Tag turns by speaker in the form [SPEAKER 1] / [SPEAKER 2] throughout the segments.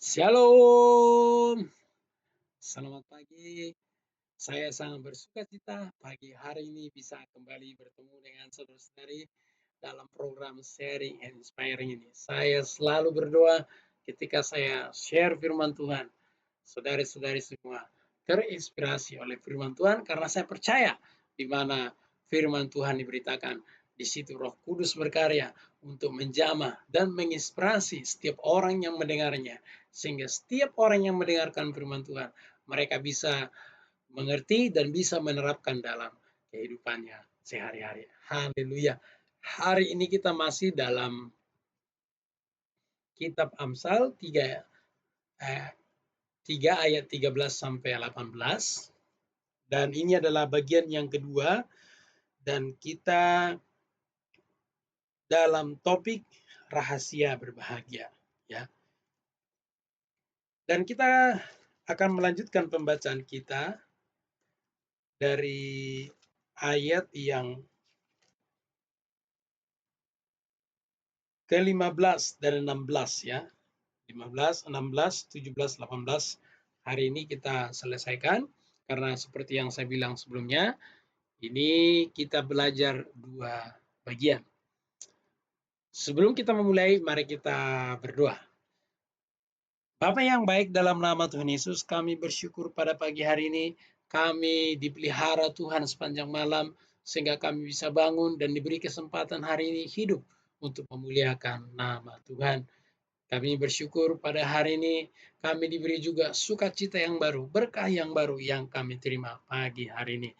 [SPEAKER 1] Shalom, selamat pagi. Saya sangat bersuka cita pagi hari ini bisa kembali bertemu dengan saudara-saudari dalam program sharing and inspiring ini. Saya selalu berdoa ketika saya share firman Tuhan. Saudari-saudari semua terinspirasi oleh firman Tuhan karena saya percaya di mana firman Tuhan diberitakan. Di situ Roh Kudus berkarya untuk menjamah dan menginspirasi setiap orang yang mendengarnya. Sehingga setiap orang yang mendengarkan firman Tuhan, mereka bisa mengerti dan bisa menerapkan dalam kehidupannya sehari-hari. Haleluya. Hari ini kita masih dalam kitab Amsal 3 ayat 13 sampai 18. Dan ini adalah bagian yang kedua dan kita dalam topik rahasia berbahagia, ya. Dan kita akan melanjutkan pembacaan kita dari ayat yang ke-15 dan 16, ya. 15, 16, 17, 18. Hari ini kita selesaikan karena seperti yang saya bilang sebelumnya, ini kita belajar dua bagian. Sebelum kita memulai, mari kita berdoa. Bapa yang baik, dalam nama Tuhan Yesus, kami bersyukur pada pagi hari ini. Kami dipelihara Tuhan sepanjang malam, sehingga kami bisa bangun dan diberi kesempatan hari ini hidup untuk memuliakan nama Tuhan. Kami bersyukur pada hari ini kami diberi juga sukacita yang baru, berkah yang baru yang kami terima pagi hari ini.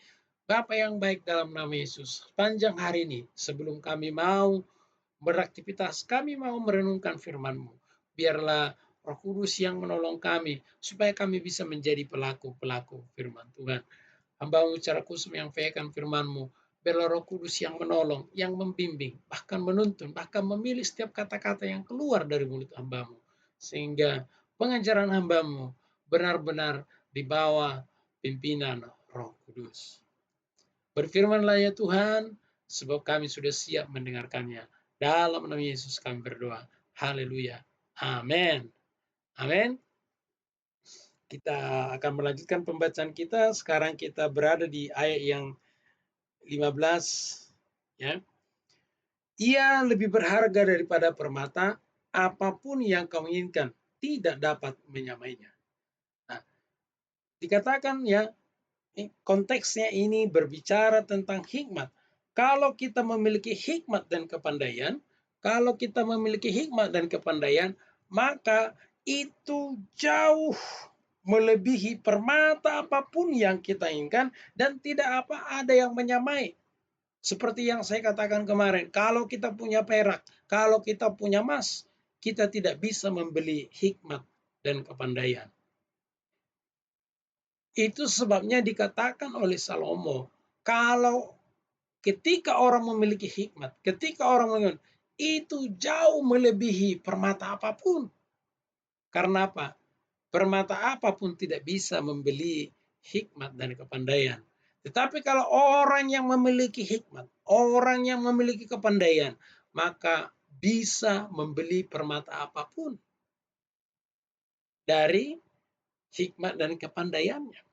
[SPEAKER 1] Bapa yang baik, dalam nama Yesus, panjang hari ini sebelum kami mau beraktivitas, kami mau merenungkan firman-Mu. Biarlah Roh Kudus yang menolong kami supaya kami bisa menjadi pelaku-pelaku firman Tuhan. Hamba-Mu secara khusus menyampaikan firman-Mu. Biarlah Roh Kudus yang menolong, yang membimbing, bahkan menuntun, bahkan memilih setiap kata-kata yang keluar dari mulut hamba-Mu. Sehingga pengajaran hamba-Mu benar-benar di bawah pimpinan Roh Kudus. Berfirmanlah ya Tuhan, sebab kami sudah siap mendengarkannya. Dalam nama Yesus kami berdoa. Haleluya. Amin. Amin. Kita akan melanjutkan pembacaan kita. Sekarang kita berada di ayat yang 15. Ya. Ia lebih berharga daripada permata, apapun yang kau inginkan tidak dapat menyamainya. Nah, dikatakan ya, konteksnya ini berbicara tentang hikmat. Kalau kita memiliki hikmat dan kepandaian, maka itu jauh melebihi permata apapun yang kita inginkan dan tidak ada yang menyamai. Seperti yang saya katakan kemarin, kalau kita punya perak, kalau kita punya emas, kita tidak bisa membeli hikmat dan kepandaian. Itu sebabnya dikatakan oleh Salomo, kalau ketika orang memiliki hikmat, itu jauh melebihi permata apapun. Karena apa? Permata apapun tidak bisa membeli hikmat dan kepandaian. Tetapi kalau orang yang memiliki hikmat, orang yang memiliki kepandaian, maka bisa membeli permata apapun dari hikmat dan kepandaiannya.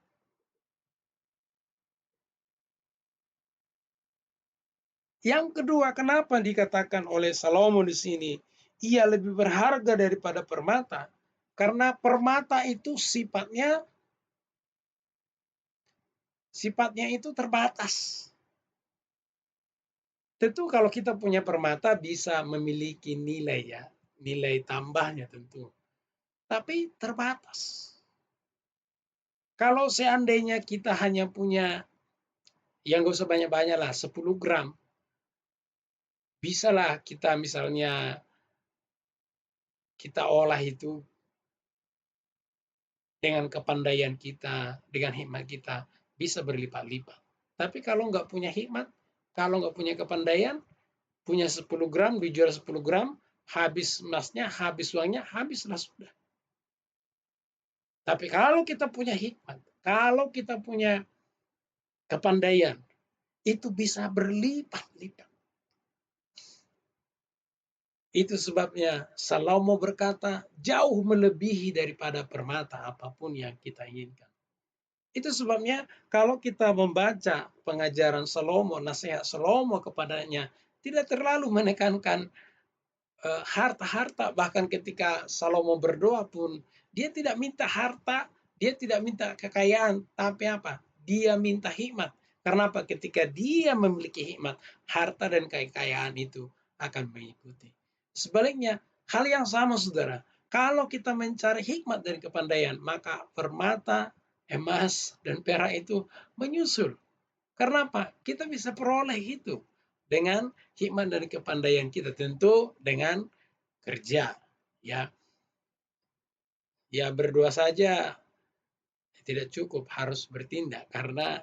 [SPEAKER 1] Yang kedua, kenapa dikatakan oleh Salomo di sini, ia lebih berharga daripada permata? Karena permata itu sifatnya itu terbatas. Tentu kalau kita punya permata bisa memiliki nilai ya, nilai tambahnya tentu. Tapi terbatas. Kalau seandainya kita hanya punya, yang gak usah banyak-banyak lah, 10 gram. Bisalah kita misalnya, kita olah itu dengan kepandaian kita, dengan hikmat kita, bisa berlipat-lipat. Tapi kalau nggak punya hikmat, kalau nggak punya kepandaian, punya 10 gram, dijual 10 gram, habis emasnya, habis uangnya, habislah sudah. Tapi kalau kita punya hikmat, kalau kita punya kepandaian, itu bisa berlipat-lipat. Itu sebabnya Salomo berkata, jauh melebihi daripada permata apapun yang kita inginkan. Itu sebabnya kalau kita membaca pengajaran Salomo, nasihat Salomo kepadanya, tidak terlalu menekankan harta-harta. Bahkan ketika Salomo berdoa pun, dia tidak minta harta, dia tidak minta kekayaan, tapi apa? Dia minta hikmat. Karena apa? Ketika dia memiliki hikmat, harta dan kekayaan itu akan mengikuti. Sebaliknya, hal yang sama saudara. Kalau kita mencari hikmat dan kepandaian, maka permata, emas, dan perak itu menyusul. Karena apa? Kita bisa peroleh itu dengan hikmat dan kepandaian kita. Tentu dengan kerja. Ya, ya berdoa saja tidak cukup, harus bertindak. Karena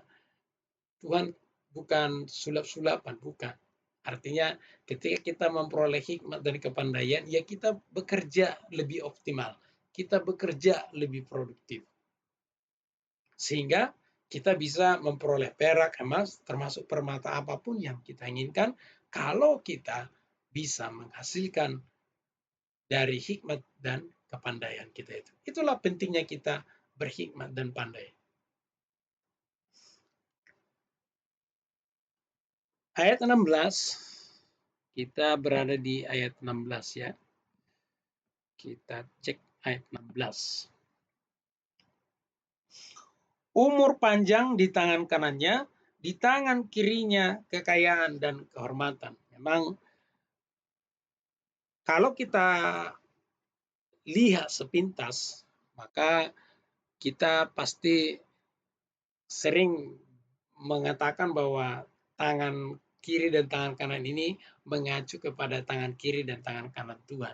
[SPEAKER 1] Tuhan bukan sulap-sulapan, bukan. Artinya ketika kita memperoleh hikmat dan kepandaian, ya kita bekerja lebih optimal. Kita bekerja lebih produktif. Sehingga kita bisa memperoleh perak, emas, termasuk permata apapun yang kita inginkan, kalau kita bisa menghasilkan dari hikmat dan kepandaian kita itu. Itulah pentingnya kita berhikmat dan pandai. Ayat 16, kita berada di ayat 16 ya. Kita cek ayat 16. Umur panjang di tangan kanannya, di tangan kirinya kekayaan dan kehormatan. Memang kalau kita lihat sepintas, maka kita pasti sering mengatakan bahwa tangan kiri dan tangan kanan ini mengacu kepada tangan kiri dan tangan kanan Tuhan.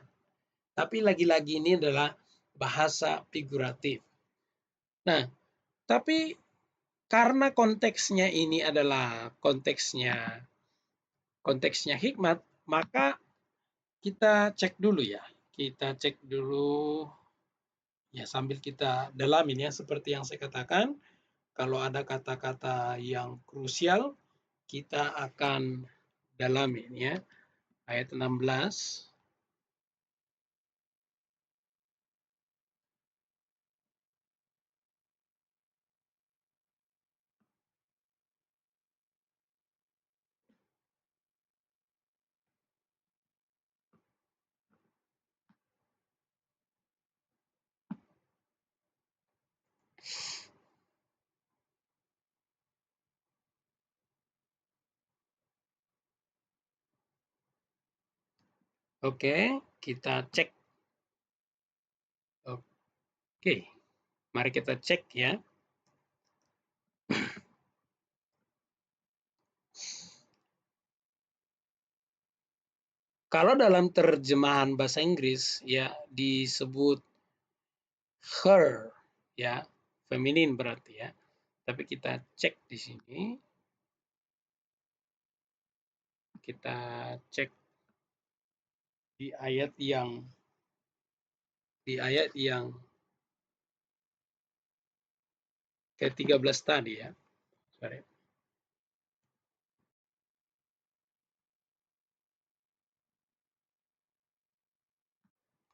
[SPEAKER 1] Tapi lagi-lagi ini adalah bahasa figuratif. Nah, tapi karena konteksnya ini adalah konteksnya hikmat, maka kita cek dulu ya. Kita cek dulu ya sambil kita dalamin ya seperti yang saya katakan. Kalau ada kata-kata yang krusial, kita akan dalamin ya. Ayat 16. Oke, kita cek. Oke, mari kita cek ya. Kalau dalam terjemahan bahasa Inggris ya disebut her ya, feminin berarti ya. Tapi kita cek di sini. Kita cek di ayat yang ke-13 tadi ya. Sorry.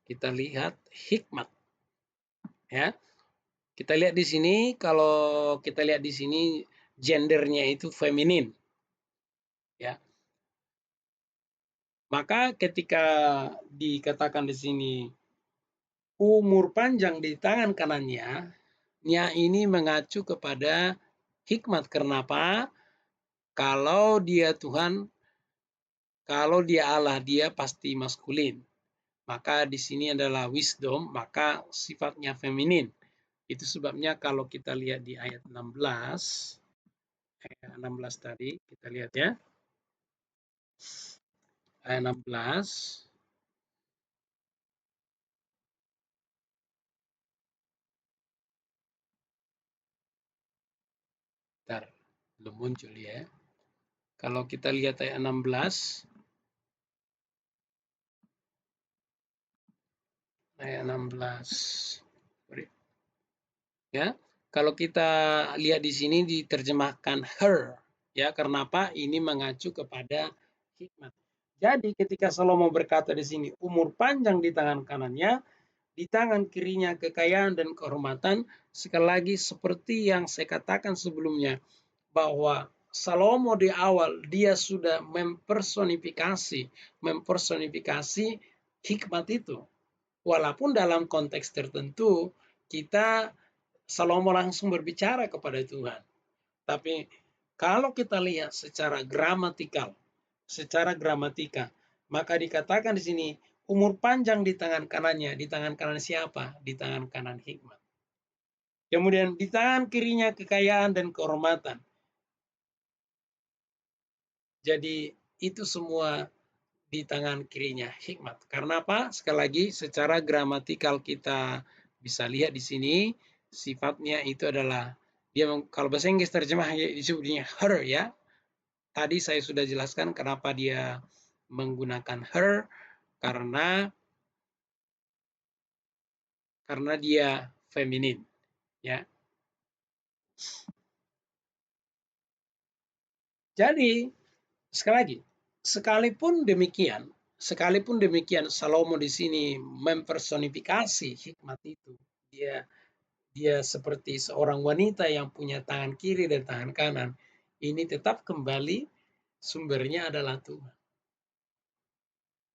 [SPEAKER 1] Kita lihat hikmat ya. Kita lihat di sini, kalau kita lihat di sini gendernya itu feminin ya. Maka ketika dikatakan di sini umur panjang di tangan kanannya, nya ini mengacu kepada hikmat. Kenapa? Kalau dia Tuhan, kalau dia Allah, dia pasti maskulin. Maka di sini adalah wisdom, maka sifatnya feminin. Itu sebabnya kalau kita lihat di ayat 16, ayat 16 tadi, kita lihat ya. Ayat 16. Bentar, belum muncul ya. Kalau kita lihat ayat 16, ayat 16. Ya, kalau kita lihat di sini diterjemahkan her, ya, kenapa? Ini mengacu kepada hikmat. Jadi ketika Salomo berkata di sini, umur panjang di tangan kanannya, di tangan kirinya kekayaan dan kehormatan, sekali lagi seperti yang saya katakan sebelumnya, bahwa Salomo di awal dia sudah mempersonifikasi hikmat itu. Walaupun dalam konteks tertentu kita Salomo langsung berbicara kepada Tuhan. Tapi kalau kita lihat secara gramatika, maka dikatakan di sini umur panjang di tangan kanannya. Di tangan kanan siapa? Di tangan kanan hikmat. Kemudian di tangan kirinya kekayaan dan kehormatan. Jadi itu semua di tangan kirinya hikmat. Karena apa? Sekali lagi secara gramatikal kita bisa lihat di sini sifatnya itu adalah dia kalau bahasa Inggris terjemahnya disebutnya her ya. Tadi saya sudah jelaskan kenapa dia menggunakan her karena dia feminin ya. Jadi sekali lagi sekalipun demikian Salomo di sini mempersonifikasi hikmat itu. Dia seperti seorang wanita yang punya tangan kiri dan tangan kanan. Ini tetap kembali sumbernya adalah Tuhan.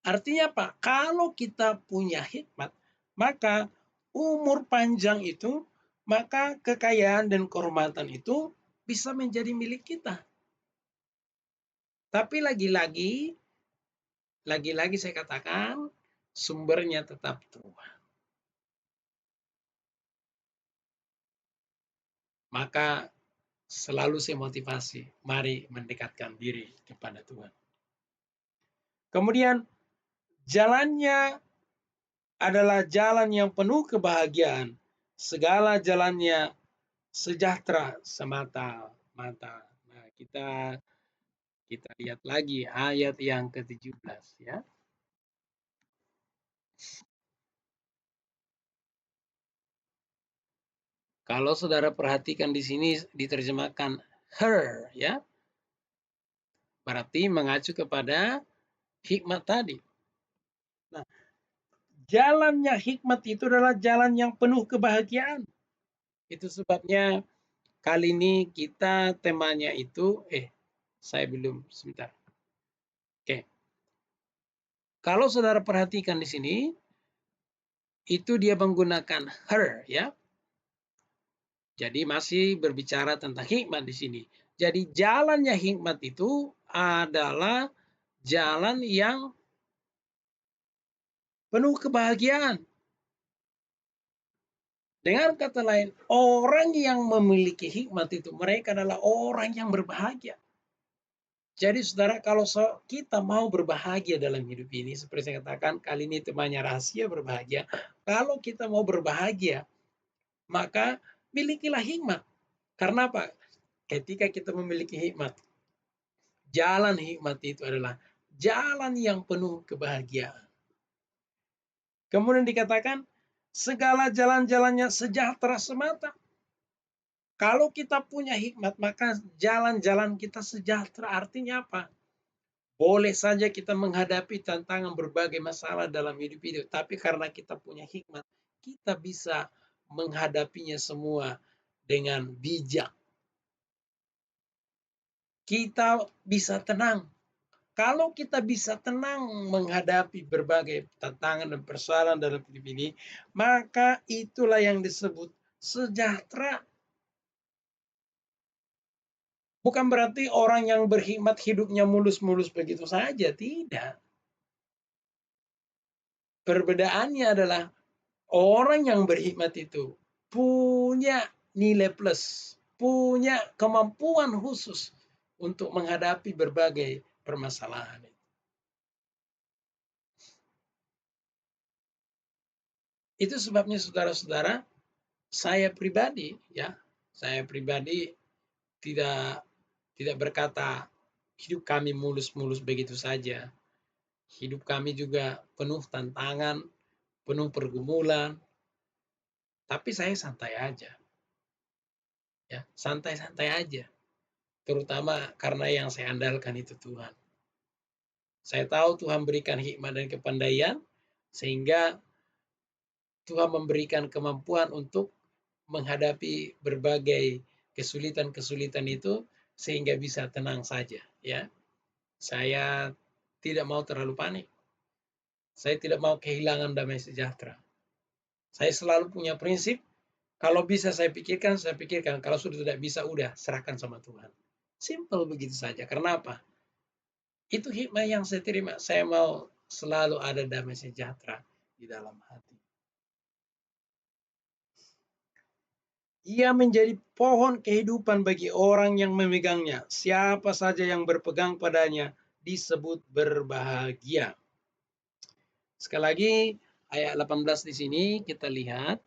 [SPEAKER 1] Artinya apa? Kalau kita punya hikmat, maka umur panjang itu, maka kekayaan dan kehormatan itu bisa menjadi milik kita. Tapi lagi-lagi saya katakan, sumbernya tetap Tuhan. Maka selalu saya motivasi, mari mendekatkan diri kepada Tuhan. Kemudian jalannya adalah jalan yang penuh kebahagiaan. Segala jalannya sejahtera semata-mata. Nah, kita lihat lagi ayat yang ke-17 ya. Kalau saudara perhatikan di sini diterjemahkan her ya. Berarti mengacu kepada hikmat tadi. Nah, jalannya hikmat itu adalah jalan yang penuh kebahagiaan. Itu sebabnya kali ini kita temanya itu saya belum sebentar. Oke. Kalau saudara perhatikan di sini itu dia menggunakan her ya. Jadi masih berbicara tentang hikmat di sini. Jadi jalannya hikmat itu adalah jalan yang penuh kebahagiaan. Dengan kata lain, orang yang memiliki hikmat itu mereka adalah orang yang berbahagia. Jadi saudara, kalau kita mau berbahagia dalam hidup ini, seperti saya katakan, kali ini temanya rahasia berbahagia. Kalau kita mau berbahagia, maka milikilah hikmat. Karena apa? Ketika kita memiliki hikmat, jalan hikmat itu adalah jalan yang penuh kebahagiaan. Kemudian dikatakan, segala jalan-jalannya sejahtera semata. Kalau kita punya hikmat, maka jalan-jalan kita sejahtera. Artinya apa? Boleh saja kita menghadapi tantangan berbagai masalah dalam hidup itu. Tapi karena kita punya hikmat, kita bisa menghadapinya semua dengan bijak. Kita bisa tenang. Kalau kita bisa tenang menghadapi berbagai tantangan dan persoalan dalam hidup ini, maka itulah yang disebut sejahtera. Bukan berarti orang yang berhikmat hidupnya mulus-mulus begitu saja, tidak. Perbedaannya adalah orang yang berhikmat itu punya nilai plus, punya kemampuan khusus untuk menghadapi berbagai permasalahan. Itu sebabnya saudara-saudara, saya pribadi tidak berkata hidup kami mulus-mulus begitu saja. Hidup kami juga penuh tantangan, penuh pergumulan. Tapi saya santai aja. Ya, santai-santai aja. Terutama karena yang saya andalkan itu Tuhan. Saya tahu Tuhan berikan hikmat dan kepandaian, sehingga Tuhan memberikan kemampuan untuk menghadapi berbagai kesulitan-kesulitan itu sehingga bisa tenang saja, ya. Saya tidak mau terlalu panik. Saya tidak mau kehilangan damai sejahtera. Saya selalu punya prinsip, kalau bisa saya pikirkan. Kalau sudah tidak bisa, udah serahkan sama Tuhan. Simple begitu saja. Karena apa? Itu hikmah yang saya terima. Saya mau selalu ada damai sejahtera di dalam hati. Ia menjadi pohon kehidupan bagi orang yang memegangnya. Siapa saja yang berpegang padanya disebut berbahagia. Sekali lagi, ayat 18 di sini kita lihat.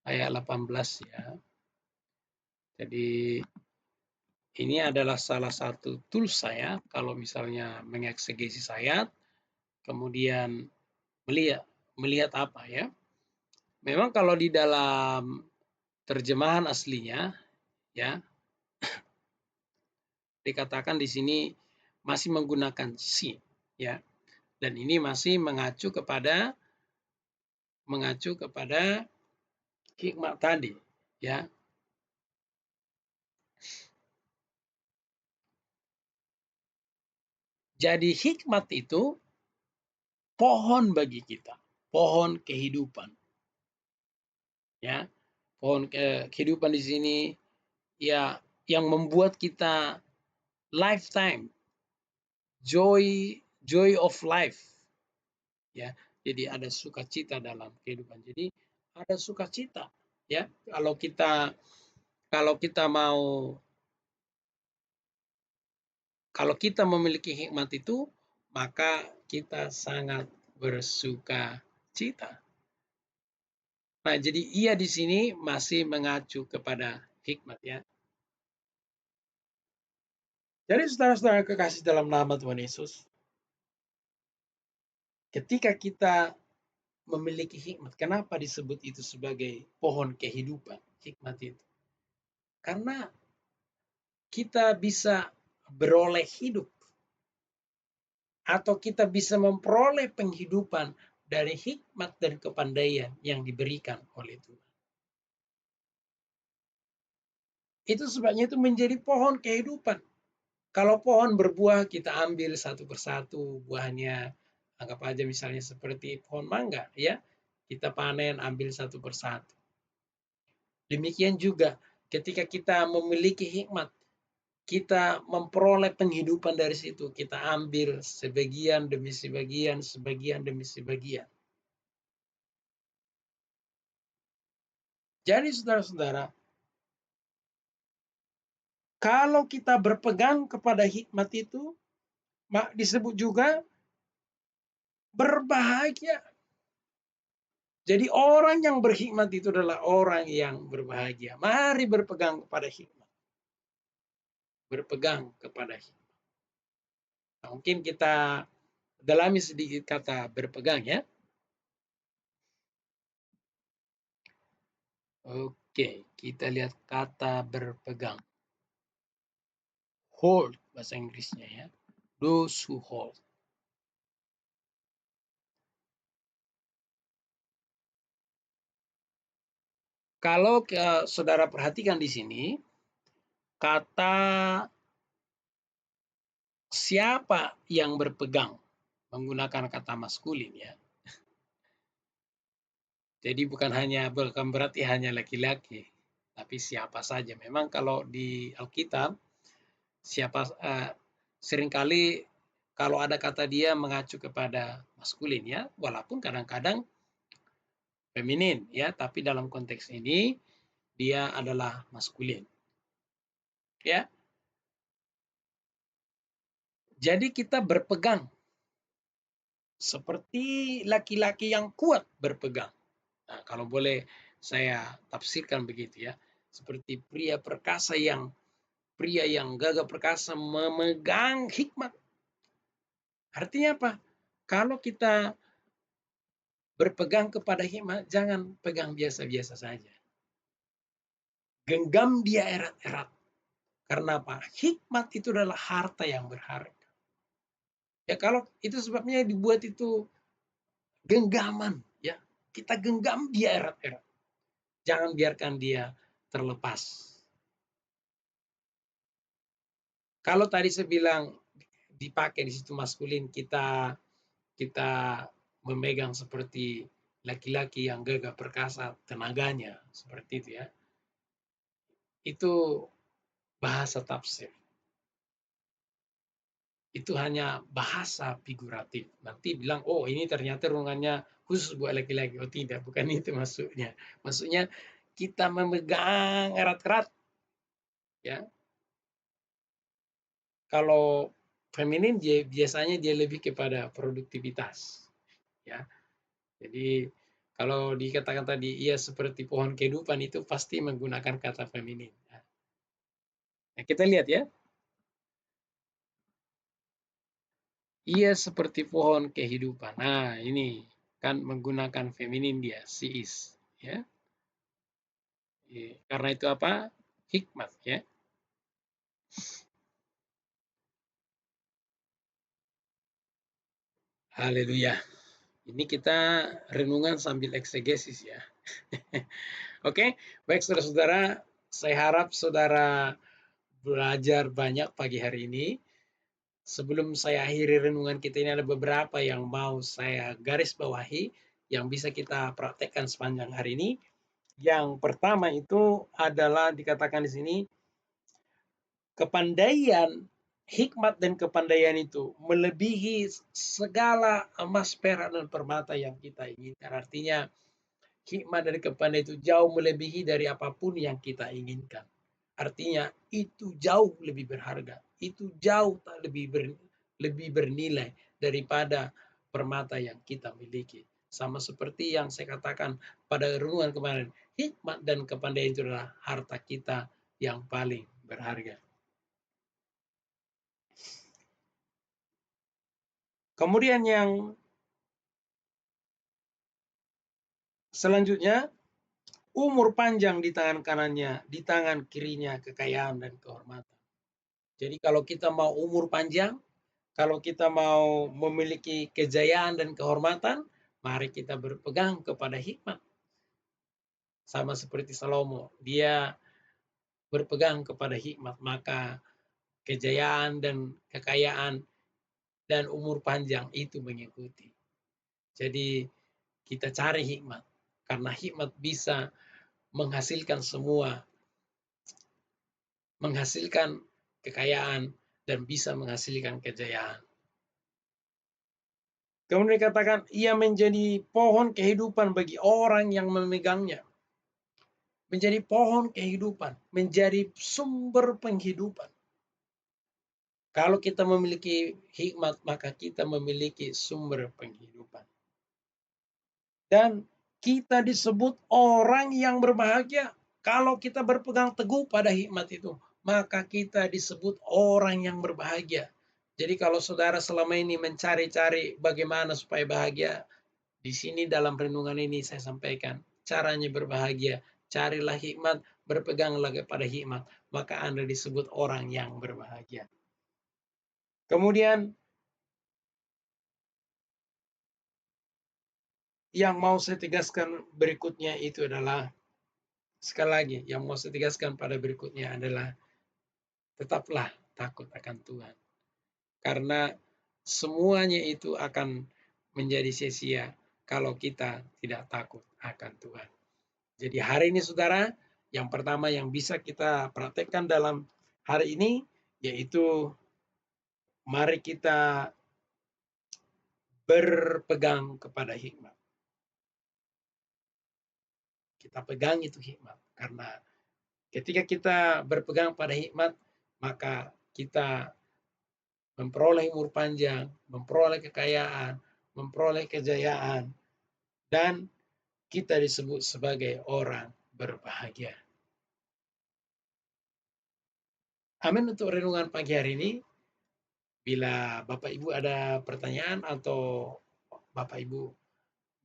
[SPEAKER 1] Ayat 18 ya. Jadi ini adalah salah satu tools saya kalau misalnya mengeksegesis ayat, kemudian melihat apa ya. Memang kalau di dalam terjemahan aslinya ya, dikatakan di sini masih menggunakan si ya. Dan ini masih mengacu kepada hikmat tadi ya. Jadi hikmat itu pohon bagi kita, pohon kehidupan. Ya. Pohon kehidupan di sini ya yang membuat kita lifetime joy of life. Ya. Jadi ada sukacita dalam kehidupan. Jadi ada sukacita ya kalau kita memiliki hikmat itu, maka kita sangat bersuka cita. Nah, jadi ia di sini masih mengacu kepada hikmat ya. Jadi saudara-saudara kekasih dalam nama Tuhan Yesus, ketika kita memiliki hikmat, kenapa disebut itu sebagai pohon kehidupan, hikmat itu? Karena kita bisa beroleh hidup atau kita bisa memperoleh penghidupan dari hikmat dan kepandaian yang diberikan oleh Tuhan. Itu sebabnya itu menjadi pohon kehidupan. Kalau pohon berbuah, kita ambil satu persatu buahnya. Anggap aja misalnya seperti pohon mangga, ya. Kita panen, ambil satu persatu. Demikian juga ketika kita memiliki hikmat, kita memperoleh penghidupan dari situ. Kita ambil sebagian demi sebagian, sebagian demi sebagian. Jadi saudara-saudara, kalau kita berpegang kepada hikmat itu, disebut juga berbahagia. Jadi orang yang berhikmat itu adalah orang yang berbahagia. Mari berpegang kepada hikmat. Berpegang kepada hikmat. Nah, mungkin kita dalami sedikit kata berpegang ya. Oke, kita lihat kata berpegang. Hold bahasa Inggrisnya ya. Those who hold. Kalau saudara perhatikan di sini, kata siapa yang berpegang menggunakan kata maskulin ya. Jadi bukan berarti hanya laki-laki, tapi siapa saja. Memang kalau di Alkitab seringkali kalau ada kata dia mengacu kepada maskulin ya, walaupun kadang-kadang feminin ya, tapi dalam konteks ini dia adalah maskulin. Ya. Jadi kita berpegang seperti laki-laki yang kuat berpegang. Nah, kalau boleh saya tafsirkan begitu ya, seperti pria yang gagah perkasa memegang hikmat. Artinya apa? Kalau kita berpegang kepada hikmat, jangan pegang biasa-biasa saja. Genggam dia erat-erat. Karena apa? Hikmat itu adalah harta yang berharga. Ya kalau itu sebabnya dibuat itu genggaman, ya. Kita genggam dia erat-erat. Jangan biarkan dia terlepas. Kalau tadi saya bilang dipakai di situ maskulin, kita kita memegang seperti laki-laki yang gagah perkasa tenaganya, seperti itu ya. Itu bahasa tafsir. Itu hanya bahasa figuratif. Nanti bilang, oh ini ternyata renungannya khusus buat laki-laki. Oh tidak, bukan itu maksudnya. Maksudnya kita memegang erat-erat, ya. Kalau feminin dia biasanya dia lebih kepada produktivitas, ya. Jadi kalau dikatakan tadi ia seperti pohon kehidupan itu pasti menggunakan kata feminin. Nah, kita lihat ya, ia seperti pohon kehidupan. Nah, ini kan menggunakan feminin dia, she is, ya. Karena itu apa? Hikmat, ya. Haleluya. Ini kita renungan sambil eksegesis ya. Oke, baik saudara-saudara, saya harap saudara belajar banyak pagi hari ini. Sebelum saya akhiri renungan kita ini ada beberapa yang mau saya garis bawahi yang bisa kita praktekkan sepanjang hari ini. Yang pertama itu adalah dikatakan di sini kepandaian, hikmat dan kepandaian itu melebihi segala emas, perak dan permata yang kita inginkan. Artinya hikmat dan kepandaian itu jauh melebihi dari apapun yang kita inginkan. Artinya itu jauh lebih berharga, itu jauh lebih bernilai daripada permata yang kita miliki. Sama seperti yang saya katakan pada renungan kemarin, hikmat dan kepandaian itu adalah harta kita yang paling berharga. Kemudian yang selanjutnya, umur panjang di tangan kanannya, di tangan kirinya kekayaan dan kehormatan. Jadi kalau kita mau umur panjang, kalau kita mau memiliki kejayaan dan kehormatan, mari kita berpegang kepada hikmat. Sama seperti Salomo, dia berpegang kepada hikmat, maka kejayaan dan kekayaan dan umur panjang itu mengikuti. Jadi kita cari hikmat, karena hikmat bisa menghasilkan semua, menghasilkan kekayaan dan bisa menghasilkan kejayaan. Kemudian dikatakan, ia menjadi pohon kehidupan bagi orang yang memegangnya. Menjadi pohon kehidupan, menjadi sumber penghidupan. Kalau kita memiliki hikmat, maka kita memiliki sumber penghidupan. Dan kita disebut orang yang berbahagia. Kalau kita berpegang teguh pada hikmat itu, maka kita disebut orang yang berbahagia. Jadi kalau saudara selama ini mencari-cari bagaimana supaya bahagia, di sini dalam renungan ini saya sampaikan caranya berbahagia. Carilah hikmat, berpeganglah kepada hikmat, maka Anda disebut orang yang berbahagia. Kemudian yang mau saya tegaskan berikutnya itu adalah, sekali lagi, yang mau saya tegaskan pada berikutnya adalah tetaplah takut akan Tuhan. Karena semuanya itu akan menjadi sia-sia kalau kita tidak takut akan Tuhan. Jadi hari ini saudara, yang pertama yang bisa kita praktekkan dalam hari ini, yaitu mari kita berpegang kepada hikmat. Kita pegang itu hikmat. Karena ketika kita berpegang pada hikmat, maka kita memperoleh umur panjang, memperoleh kekayaan, memperoleh kejayaan, dan kita disebut sebagai orang berbahagia. Amin untuk renungan pagi hari ini. Bila Bapak Ibu ada pertanyaan atau Bapak Ibu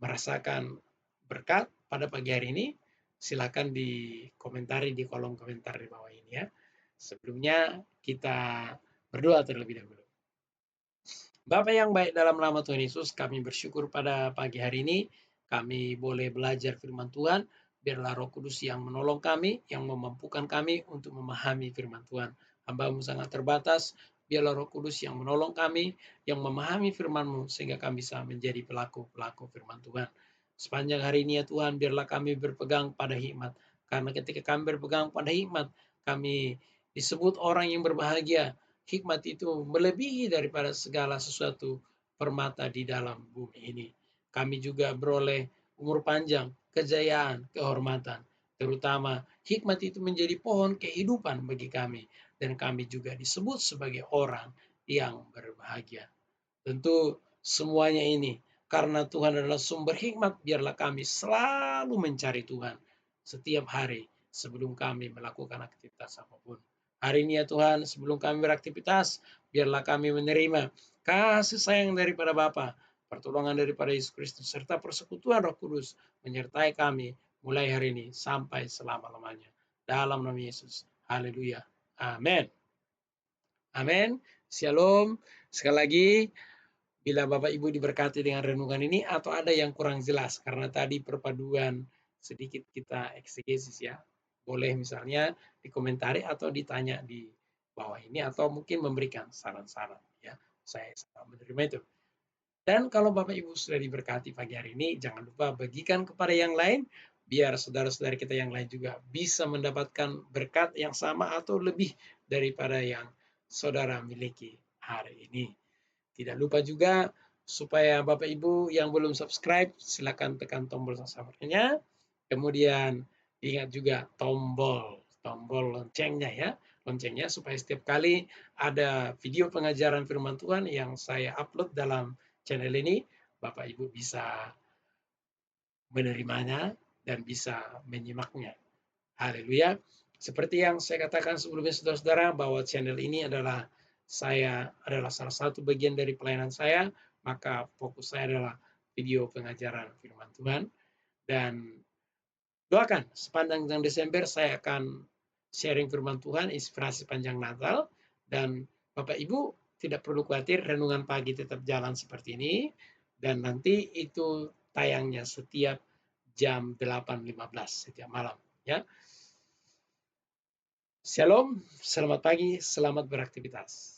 [SPEAKER 1] merasakan berkat pada pagi hari ini, silakan dikomentari di kolom komentar di bawah ini ya. Sebelumnya kita berdoa terlebih dahulu. Bapa yang baik, dalam nama Tuhan Yesus, kami bersyukur pada pagi hari ini kami boleh belajar firman Tuhan. Biarlah Roh Kudus yang menolong kami, yang memampukan kami untuk memahami firman Tuhan. Hamba-Mu sangat terbatas, biarlah Roh Kudus yang menolong kami, yang memahami firman-Mu, sehingga kami bisa menjadi pelaku-pelaku firman Tuhan. Sepanjang hari ini ya Tuhan, biarlah kami berpegang pada hikmat. Karena ketika kami berpegang pada hikmat, kami disebut orang yang berbahagia. Hikmat itu melebihi daripada segala sesuatu permata di dalam bumi ini. Kami juga beroleh umur panjang, kejayaan, kehormatan. Terutama hikmat itu menjadi pohon kehidupan bagi kami. Dan kami juga disebut sebagai orang yang berbahagia. Tentu semuanya ini karena Tuhan adalah sumber hikmat, biarlah kami selalu mencari Tuhan setiap hari sebelum kami melakukan aktivitas apapun. Hari ini ya Tuhan, sebelum kami beraktivitas, biarlah kami menerima kasih sayang daripada Bapa, pertolongan daripada Yesus Kristus, serta persekutuan Roh Kudus menyertai kami mulai hari ini sampai selama-lamanya. Dalam nama Yesus. Haleluya. Amin. Amin. Shalom. Sekali lagi, bila Bapak Ibu diberkati dengan renungan ini atau ada yang kurang jelas karena tadi perpaduan sedikit kita eksegesis ya. Boleh misalnya dikomentari atau ditanya di bawah ini atau mungkin memberikan saran-saran ya. Saya sangat menerima itu. Dan kalau Bapak Ibu sudah diberkati pagi hari ini, jangan lupa bagikan kepada yang lain biar saudara-saudara kita yang lain juga bisa mendapatkan berkat yang sama atau lebih daripada yang saudara miliki hari ini. Tidak lupa juga supaya Bapak Ibu yang belum subscribe, silakan tekan tombol subscribe-nya. Kemudian ingat juga tombol loncengnya ya. Loncengnya supaya setiap kali ada video pengajaran firman Tuhan yang saya upload dalam channel ini, Bapak Ibu bisa menerimanya dan bisa menyimaknya. Haleluya. Seperti yang saya katakan sebelumnya saudara-saudara, bahwa channel ini adalah salah satu bagian dari pelayanan saya, maka fokus saya adalah video pengajaran firman Tuhan. Dan doakan sepanjang Desember saya akan sharing firman Tuhan, inspirasi panjang Natal, dan Bapak Ibu tidak perlu khawatir, renungan pagi tetap jalan seperti ini, dan nanti itu tayangnya setiap jam 8.15 setiap malam ya. Shalom, selamat pagi, selamat beraktivitas.